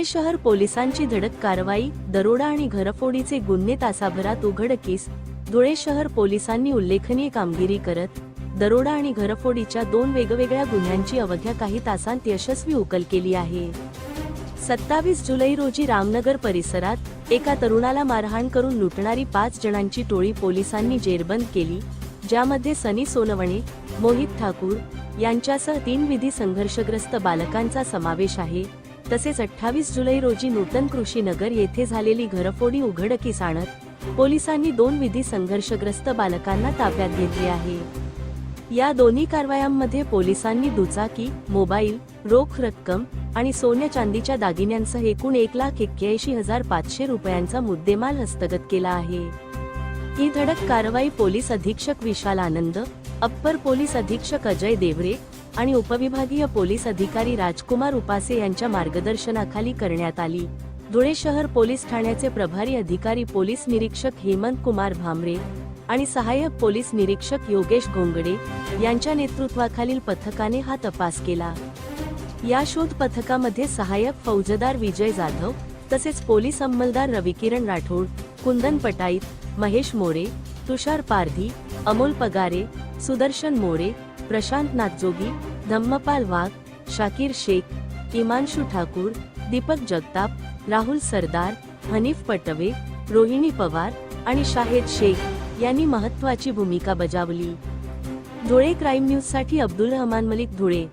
धुळे शहर पोलिसांची धडक कारवाई, दरोडा आणि घरफोडीचे गुन्हे तासाभरात उघडकीस. धुळे शहर पोलिसांनी उल्लेखनीय कामगिरी करत दरोडा आणि घरफोडीच्या 2 वेगवेगळ्या गुन्ह्यांची अवघ्या काही तासांत यशस्वी उकल केली आहे. 27 जुलै रोजी रामनगर परिसरात एका तरुणाला मारहाण करून लुटणारी 5 जणांची टोळी पोलिसांनी जेरबंद केली, ज्यामध्ये सनी सोनवणे, मोहित ठाकूर यांच्यासह 3 विधी संघर्षग्रस्त बालकांचा समावेश आहे. तसेच 28 जुलै रोजी नूतन कृषी नगर येथे झालेली घरफोडी उघडकीस आणत पोलिसांनी 2 विधी संघर्षग्रस्त बालकांना ताब्यात घेतले आहे. या दोन्ही कारवायांमध्ये पोलिसांनी दुचाकी, मोबाईल, रोख रक्कम आणि सोन्या चांदीच्या दागिन्यांसह एकूण 1,81,500 रुपयांचा मुद्देमाल हस्तगत केला आहे. ही धडक कारवाई पोलीस अधीक्षक विशाल आनंद, अप्पर पोलीस अधीक्षक अजय देवरे आणि उपविभागीय पोलीस अधिकारी राजकुमार उपासे यांच्या मार्गदर्शनाखाली करण्यात आली. धुळे शहर पोलीस ठाण्याचे प्रभारी अधिकारी पोलीस निरीक्षक हेमंत कुमार भामरे आणि सहाय्यक पोलीस निरीक्षक योगेश गोंगडे यांच्या नेतृत्वाखालील पथकाने हा तपास केला. या शोध पथकामध्ये सहाय्यक फौजदार विजय जाधव तसेच पोलीस अंमलदार रविकिरण राठोड, कुंदन पटाईत, महेश मोरे, तुषार पारधी, अमोल पगारे, सुदर्शन मोरे, प्रशांत नाथजोगी, धम्मपाल वाघ, शाकीर शेख, हिमांशु ठाकूर, दीपक जगताप, राहुल सरदार, हनीफ पटवे, रोहिणी पवार आणि शाहेद शेख यांनी महत्त्वाची भूमिका बजावली. धुळे क्राईम न्यूजसाठी अब्दुल रहमान मलिक, धुळे.